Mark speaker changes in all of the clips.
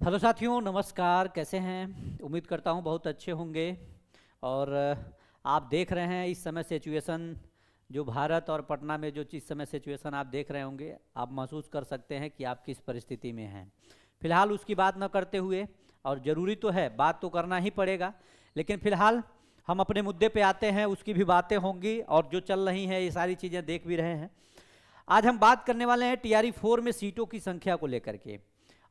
Speaker 1: Hello साथियों, नमस्कार। कैसे हैं? उम्मीद करता हूँ बहुत अच्छे होंगे। और आप देख रहे हैं इस समय सिचुएशन, जो भारत और पटना में जो इस समय सिचुएशन आप देख रहे होंगे, आप महसूस कर सकते हैं कि आप किस परिस्थिति में हैं। फिलहाल उसकी बात न करते हुए, और ज़रूरी तो है, बात तो करना ही पड़ेगा, लेकिन फिलहाल हम अपने मुद्दे पे आते हैं। उसकी भी बातें होंगी और जो चल रही हैं ये सारी चीज़ें देख भी रहे हैं। आज हम बात करने वाले हैं टीआरई 4 में सीटों की संख्या को लेकर के।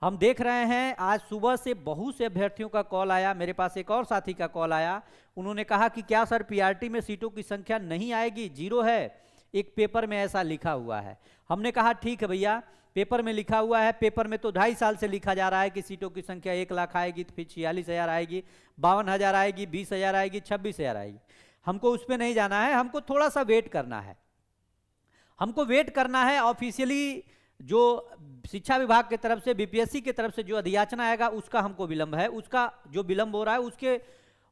Speaker 1: हम देख रहे हैं आज सुबह से बहुत से अभ्यर्थियों का कॉल आया, मेरे पास एक और साथी का कॉल आया। उन्होंने कहा कि क्या सर पीआरटी में सीटों की संख्या नहीं आएगी, जीरो है, एक पेपर में ऐसा लिखा हुआ है। हमने कहा ठीक है भैया, पेपर में लिखा हुआ है, पेपर में तो 2.5 साल से लिखा जा रहा है कि सीटों की संख्या 1 लाख आएगी, फिर 46,000 आएगी, 52,000 आएगी, 20,000 आएगी, 26,000 आएगी। हमको उस पर नहीं जाना है, हमको थोड़ा सा वेट करना है। हमको वेट करना है ऑफिशियली जो शिक्षा विभाग की तरफ से, बीपीएससी की तरफ से जो अधियाचना आएगा उसका हमको विलंब है। उसका जो विलंब हो रहा है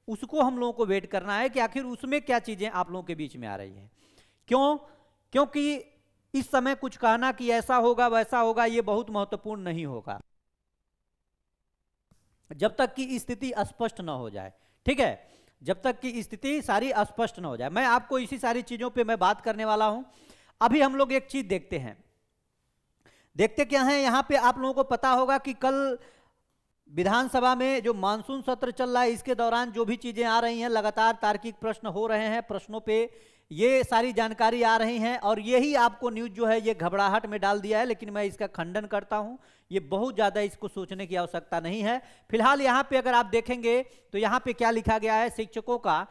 Speaker 1: उसको हम लोगों को वेट करना है कि आखिर उसमें क्या चीजें आप लोगों के बीच में आ रही है। क्योंकि इस समय कुछ कहना कि ऐसा होगा वैसा होगा, ये बहुत महत्वपूर्ण नहीं होगा जब तक कि स्थिति स्पष्ट न हो जाए। ठीक है, जब तक कि स्थिति सारी स्पष्ट न हो जाए। मैं आपको इसी सारी चीजों पे मैं बात करने वाला हूं। अभी हम लोग एक चीज देखते हैं। देखते क्या है, यहां पे आप लोगों को पता होगा कि कल विधानसभा में जो मानसून सत्र चल रहा है, इसके दौरान जो भी चीजें आ रही हैं, लगातार तार्किक प्रश्न हो रहे हैं, प्रश्नों पे ये सारी जानकारी आ रही हैं, और यही आपको न्यूज जो है ये घबराहट में डाल दिया है। लेकिन मैं इसका खंडन करता हूं, ये बहुत ज्यादा इसको सोचने की आवश्यकता नहीं है। फिलहाल यहां पे अगर आप देखेंगे तो यहां पे क्या लिखा गया है, शिक्षकों का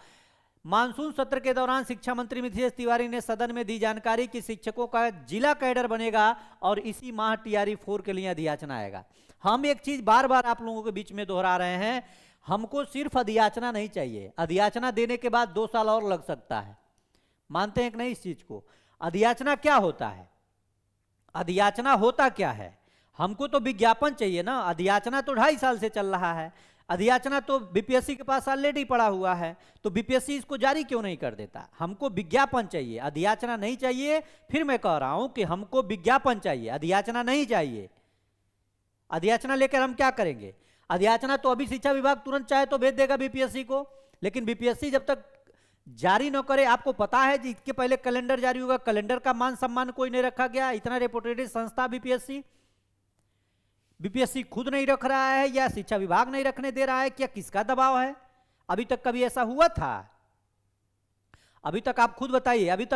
Speaker 1: मानसून सत्र के दौरान शिक्षा मंत्री मिथिलेश तिवारी ने सदन में दी जानकारी कि शिक्षकों का जिला कैडर बनेगा और इसी माह टीआरई 4 के लिए अधियाचना आएगा। हम एक चीज बार बार आप लोगों के बीच में दोहरा रहे हैं, हमको सिर्फ अधियाचना नहीं चाहिए। अधियाचना देने के बाद 2 साल और लग सकता है। मानते हैं कि नहीं इस चीज को? अधियाचना क्या होता है? अधियाचना होता क्या है? हमको तो विज्ञापन चाहिए ना। अधियाचना तो 2.5 साल से चल रहा है। अधियाचना तो बीपीएससी के पास ऑलरेडी पड़ा हुआ है, तो बीपीएससी इसको जारी क्यों नहीं कर देता? हमको विज्ञापन चाहिए, अधियाचना नहीं चाहिए। फिर मैं कह रहा हूं कि हमको विज्ञापन चाहिए, अधियाचना नहीं चाहिए। अधियाचना लेकर हम क्या करेंगे? अधियाचना तो अभी शिक्षा विभाग तुरंत चाहे तो भेज देगा बीपीएससी को, लेकिन बीपीएससी जब तक जारी न करे, आपको पता है जी इसके पहले कैलेंडर जारी होगा, कैलेंडर का मान सम्मान कोई नहीं रखा गया। इतना रेपुटेड संस्था बीपीएससी खुद नहीं रख रहा है, या शिक्षा विभाग नहीं रखने दे रहा है, क्या किसका दबाव है? अभी तक कभी ऐसा हुआ था? अभी तक आप खुद बताइए, अभी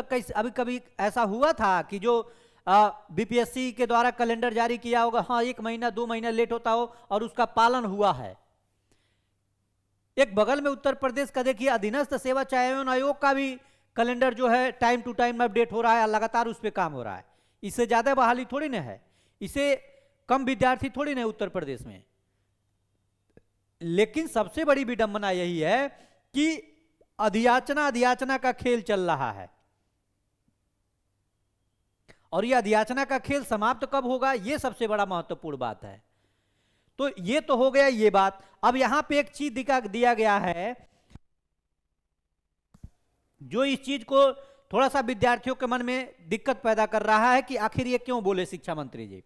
Speaker 1: कभी ऐसा हुआ था कि जो बीपीएससी के द्वारा कैलेंडर जारी किया होगा, हाँ 1 महीना 2 महीना लेट होता हो और उसका पालन हुआ है? एक बगल में उत्तर प्रदेश का देखिए, अधीनस्थ सेवा चयन आयोग का भी कैलेंडर जो है टाइम टू टाइम अपडेट हो रहा है, लगातार उस पर काम हो रहा है। इससे ज्यादा बहाली थोड़ी ना है, इसे कम विद्यार्थी थोड़ी ना उत्तर प्रदेश में। लेकिन सबसे बड़ी विडंबना यही है कि अधियाचना का खेल चल रहा है, और यह अधियाचना का खेल समाप्त कब होगा, यह सबसे बड़ा महत्वपूर्ण बात है। तो ये तो हो गया ये बात। अब यहां पे एक चीज दिया गया है जो इस चीज को थोड़ा सा विद्यार्थियों के मन में दिक्कत पैदा कर रहा है कि आखिर ये क्यों बोले शिक्षा मंत्री जी।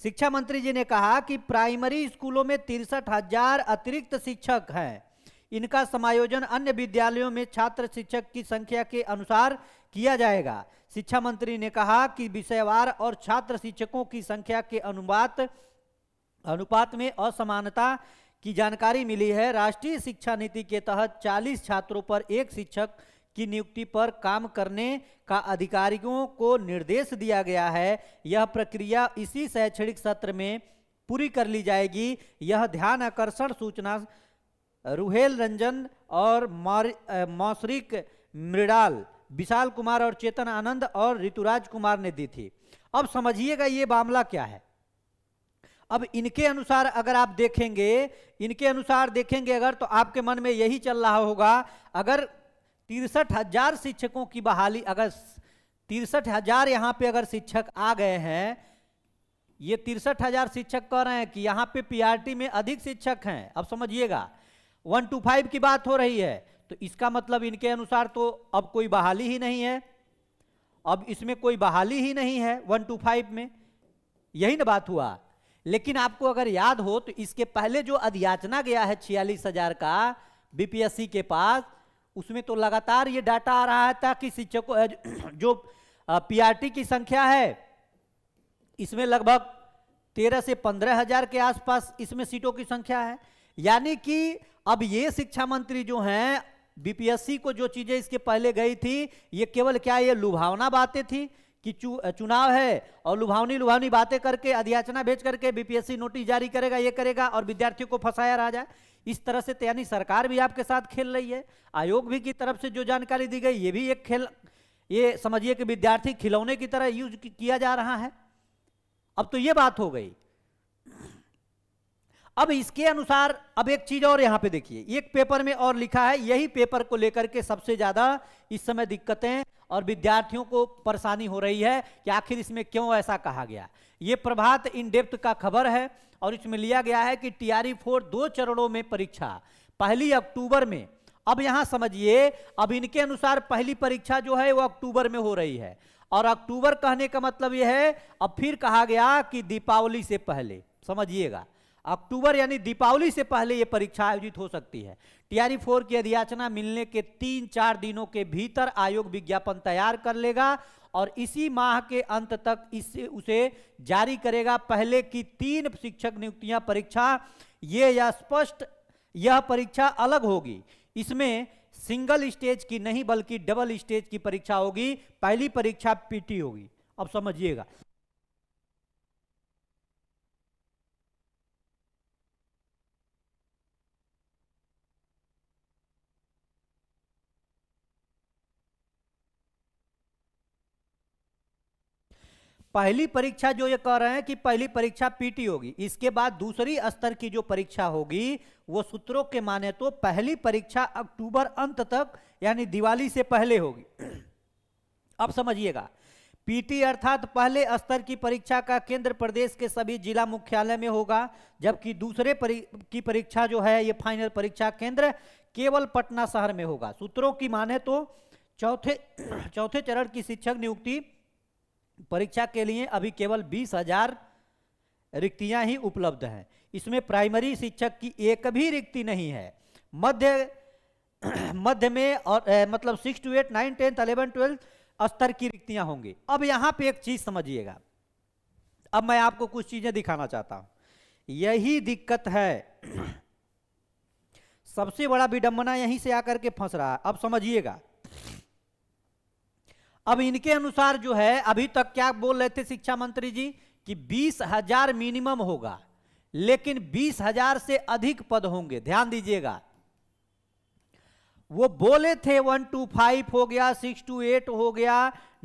Speaker 1: शिक्षा मंत्री जी ने कहा कि प्राइमरी स्कूलों में 63,000 अतिरिक्त शिक्षक हैं, इनका समायोजन अन्य विद्यालयों में छात्र शिक्षक की संख्या के अनुसार किया जाएगा। शिक्षा मंत्री ने कहा कि विषयवार और छात्र शिक्षकों की संख्या के अनुपात में असमानता की जानकारी मिली है। राष्ट्रीय शिक्षा नीति के तहत 40 छात्रों पर 1 शिक्षक की नियुक्ति पर काम करने का अधिकारियों को निर्देश दिया गया है। यह प्रक्रिया इसी शैक्षणिक सत्र में पूरी कर ली जाएगी। यह ध्यान आकर्षण सूचना रुहेल रंजन और मौसरिक मृणाल, विशाल कुमार और चेतन आनंद और ऋतुराज कुमार ने दी थी। अब समझिएगा ये मामला क्या है। अब इनके अनुसार अगर आप देखेंगे, अगर तो आपके मन में यही चल रहा होगा, अगर 63,000 शिक्षकों की बहाली, अगर 63,000 यहां पे अगर शिक्षक आ गए हैं, ये 63,000 शिक्षक कह रहे हैं कि यहां पे पीआरटी में अधिक शिक्षक हैं। अब समझिएगा 125 की बात हो रही है, तो इसका मतलब इनके अनुसार तो अब कोई बहाली ही नहीं है। अब इसमें कोई बहाली ही नहीं है 125 में, यही ना बात हुआ। लेकिन आपको अगर याद हो तो इसके पहले जो अधियाचना गया है 46,000 का बीपीएससी के पास, उसमें तो लगातार ये डाटा आ रहा था कि शिक्षकों जो पीआरटी की संख्या है इसमें लगभग 13 से 15,000 के आसपास इसमें सीटों की संख्या है। यानी कि अब ये शिक्षा मंत्री जो हैं, बीपीएससी को जो चीजें इसके पहले गई थी, ये केवल क्या ये लुभावना बातें थी कि चुनाव है और लुभावनी लुभावनी बातें करके अधियाचना भेज करके बीपीएससी नोटिस जारी करेगा, ये करेगा और विद्यार्थियों को फंसाया रह जाए। इस तरह से यानी सरकार भी आपके साथ खेल रही है, आयोग भी की तरफ से जो जानकारी दी गई ये भी एक खेल, ये समझिए कि विद्यार्थी खिलौने की तरह यूज किया जा रहा है। अब तो ये बात हो गई। अब इसके अनुसार अब एक चीज और यहां पे देखिए, एक पेपर में और लिखा है, यही पेपर को लेकर के सबसे ज्यादा इस समय दिक्कतें और विद्यार्थियों को परेशानी हो रही है कि आखिर इसमें क्यों ऐसा कहा गया। ये प्रभात इन डेप्थ का खबर है और इसमें लिया गया है कि टीआरई 4 2 चरणों में परीक्षा, पहली अक्टूबर में। अब यहां समझिए, अब इनके अनुसार पहली परीक्षा जो है वो अक्टूबर में हो रही है, और अक्टूबर कहने का मतलब यह है, अब फिर कहा गया कि दीपावली से पहले, समझिएगा अक्टूबर यानी दीपावली से पहले यह परीक्षा आयोजित हो सकती है। टीआरई 4 की अधियाचना मिलने के 3-4 दिनों के भीतर आयोग विज्ञापन तैयार कर लेगा और इसी माह के अंत तक उसे जारी करेगा। पहले की 3 शिक्षक नियुक्तियां परीक्षा, यह स्पष्ट, यह परीक्षा अलग होगी, इसमें सिंगल स्टेज की नहीं बल्कि डबल स्टेज की परीक्षा होगी। पहली परीक्षा पीटी होगी। अब समझिएगा, पहली परीक्षा जो ये कह रहे हैं कि पहली परीक्षा पीटी होगी, इसके बाद दूसरी स्तर की जो परीक्षा होगी वो सूत्रों के माने तो पहली परीक्षा अक्टूबर अंत तक यानी दिवाली से पहले होगी। अब समझिएगा, पीटी अर्थात पहले स्तर की परीक्षा का केंद्र प्रदेश के सभी जिला मुख्यालय में होगा, जबकि दूसरे की परीक्षा जो है ये फाइनल परीक्षा केंद्र केवल पटना शहर में होगा। सूत्रों की माने तो चौथे चरण की शिक्षक नियुक्ति परीक्षा के लिए अभी केवल 20,000 रिक्तियां ही उपलब्ध हैं। इसमें प्राइमरी शिक्षक की एक भी रिक्ति नहीं है। मध्य में और मतलब 6 to 8, 9, 10, 11, 12 स्तर की रिक्तियां होंगी। अब यहां पे एक चीज समझिएगा, अब मैं आपको कुछ चीजें दिखाना चाहता हूं, यही दिक्कत है, सबसे बड़ा विडंबना यहीं से आकर के फंस रहा है। अब समझिएगा, अब इनके अनुसार जो है, अभी तक क्या बोल रहे थे शिक्षा मंत्री जी कि 20,000 मिनिमम होगा, लेकिन 20,000 से अधिक पद होंगे। ध्यान दीजिएगा, वो बोले थे 1 to 5 हो गया, 6 to 8 हो गया,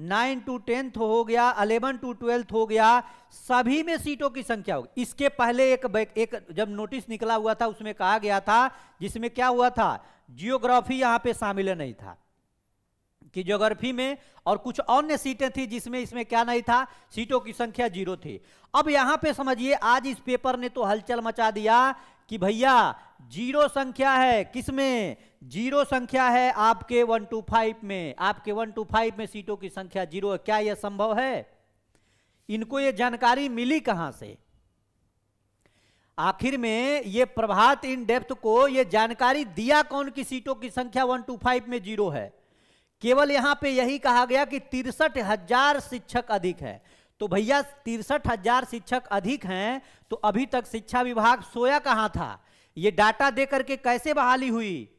Speaker 1: 9 to 10 हो गया, 11 to 12 हो गया, सभी में सीटों की संख्या होगी। इसके पहले एक जब नोटिस निकला हुआ था उसमें कहा गया था, जिसमें क्या हुआ था, जियोग्राफी यहां पे शामिल नहीं था, कि ज्योग्राफी में और कुछ अन्य सीटें थी जिसमें इसमें क्या नहीं था, सीटों की संख्या 0 थी। अब यहां पे समझिए, आज इस पेपर ने तो हलचल मचा दिया कि भैया 0 संख्या है, किसमें 0 संख्या है, आपके 1 to 5 में, आपके 1 to 5 में सीटों की संख्या 0 है। क्या यह संभव है? इनको यह जानकारी मिली कहां से? आखिर में ये प्रभात इन डेप्थ को यह जानकारी दिया कौन कि सीटों की संख्या 1 to 5 में 0 है? केवल यहां पे यही कहा गया कि 63,000 शिक्षक अधिक है। तो भैया 63,000 शिक्षक अधिक हैं, तो अभी तक शिक्षा विभाग सोया कहां था? ये डाटा देकर के कैसे बहाली हुई?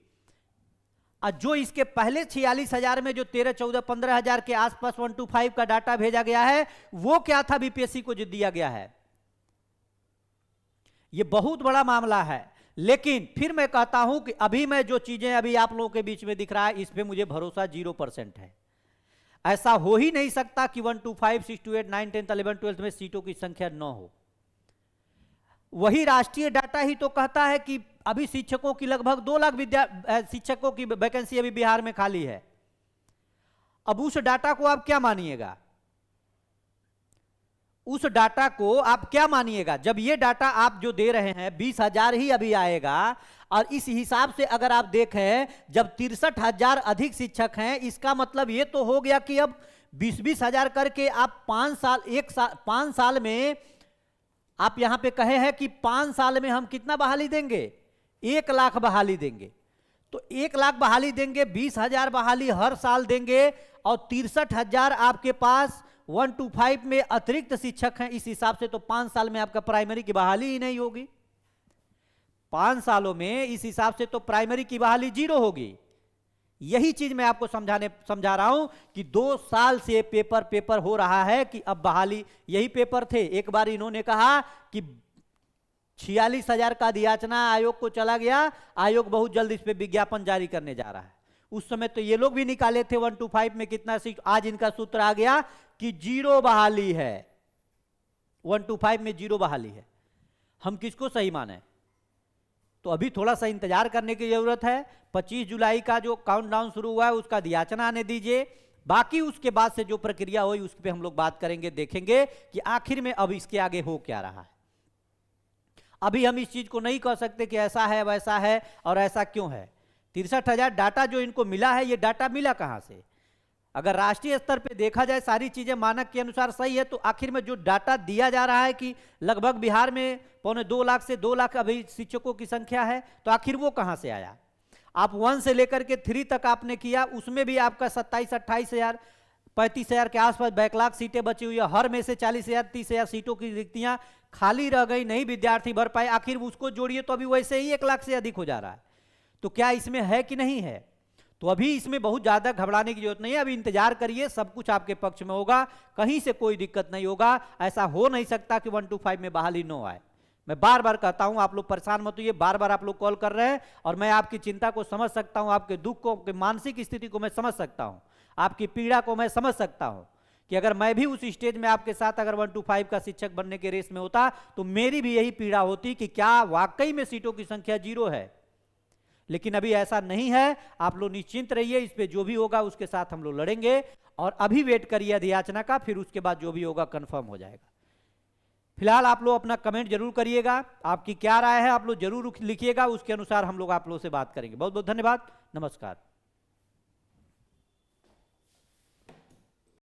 Speaker 1: और जो इसके पहले 46,000 में जो 13, 14, 15,000 के आसपास 1 to 5 का डाटा भेजा गया है, वो क्या था बीपीएससी को जो दिया गया है? ये बहुत बड़ा मामला है। लेकिन फिर मैं कहता हूं कि अभी मैं जो चीजें अभी आप लोगों के बीच में दिख रहा है, इस पे मुझे भरोसा 0% है। ऐसा हो ही नहीं सकता कि 1 to 5, 6 to 8, 9, 10, 11, 12 में सीटों की संख्या न हो। वही राष्ट्रीय डाटा ही तो कहता है कि अभी शिक्षकों की लगभग 2 लाख शिक्षकों की वैकेंसी अभी बिहार में खाली है। अब उस डाटा को आप क्या मानिएगा? उस डाटा को आप क्या मानिएगा? जब ये डाटा आप जो दे रहे हैं 20,000 ही अभी आएगा, और इस हिसाब से अगर आप देखें जब 63,000 अधिक शिक्षक हैं, इसका मतलब ये तो हो गया कि अब 20,000 करके आप 5 साल में आप यहां पे कहे हैं कि 5 साल में हम कितना बहाली देंगे, 1 लाख बहाली देंगे। तो 1 लाख बहाली देंगे, 20,000 बहाली हर साल देंगे, और 63,000 आपके पास 125 में अतिरिक्त शिक्षक हैं। इस हिसाब से तो 5 साल में आपका प्राइमरी की बहाली ही नहीं होगी। 5 सालों में इस हिसाब से तो प्राइमरी की बहाली 0 होगी। यही चीज मैं आपको समझा रहा हूं कि 2 साल से पेपर हो रहा है कि अब बहाली, यही पेपर थे। एक बार इन्होंने कहा कि 46,000 का याचना आयोग को चला गया, आयोग बहुत जल्द इस पे विज्ञापन जारी करने जा रहा है। उस समय तो ये लोग भी निकाले थे 125 में कितना सीट, आज इनका सूत्र आ गया कि 0 बहाली है, 125 में 0 बहाली है। हम किसको सही माने? तो अभी थोड़ा सा इंतजार करने की जरूरत है। 25 जुलाई का जो काउंटडाउन शुरू हुआ है उसका याचना आने दीजिए, बाकी उसके बाद से जो प्रक्रिया हुई उस पर हम लोग बात करेंगे, देखेंगे कि आखिर में अब इसके आगे हो क्या रहा है। अभी हम इस चीज को नहीं कह सकते कि ऐसा है वैसा है और ऐसा क्यों है। 63,000 डाटा जो इनको मिला है, ये डाटा मिला कहां से? अगर राष्ट्रीय स्तर पे देखा जाए सारी चीजें मानक के अनुसार सही है, तो आखिर में जो डाटा दिया जा रहा है कि लगभग बिहार में 1.25 लाख से 2 लाख अभी शिक्षकों की संख्या है, तो आखिर वो कहां से आया? आप 1 से लेकर के 3 तक आपने किया, उसमें भी आपका 27-28,000 35,000 के आसपास बैकलॉग सीटें बची हुई है। हर में से 40,000 30,000 सीटों की रिक्तियां खाली रह गई, नहीं विद्यार्थी भर पाए। आखिर उसको जोड़िए तो अभी वैसे ही 1 लाख से अधिक हो जा रहा है। तो क्या इसमें है कि नहीं है? तो अभी इसमें बहुत ज्यादा घबराने की जरूरत नहीं है। अभी इंतजार करिए, सब कुछ आपके पक्ष में होगा, कहीं से कोई दिक्कत नहीं होगा। ऐसा हो नहीं सकता कि 125 में बहाली न आए। मैं बार बार कहता हूं, आप लोग परेशान मत होइए। बार बार आप लोग कॉल कर रहे हैं और मैं आपकी चिंता को समझ सकता हूं, आपके दुख को, आपकी मानसिक स्थिति को मैं समझ सकता हूं, आपकी पीड़ा को मैं समझ सकता हूं कि अगर मैं भी उस स्टेज में आपके साथ अगर 125 का शिक्षक बनने के रेस में होता तो मेरी भी यही पीड़ा होती कि क्या वाकई में सीटों की संख्या 0 है। लेकिन अभी ऐसा नहीं है। आप लोग निश्चिंत रहिए, इस पे जो भी होगा उसके साथ हम लोग लड़ेंगे। और अभी वेट करिए अधियाचना का, फिर उसके बाद जो भी होगा कंफर्म हो जाएगा। फिलहाल आप लोग अपना कमेंट जरूर करिएगा, आपकी क्या राय है आप लोग जरूर लिखिएगा, उसके अनुसार हम लोग आप लोग से बात करेंगे। बहुत बहुत धन्यवाद, नमस्कार।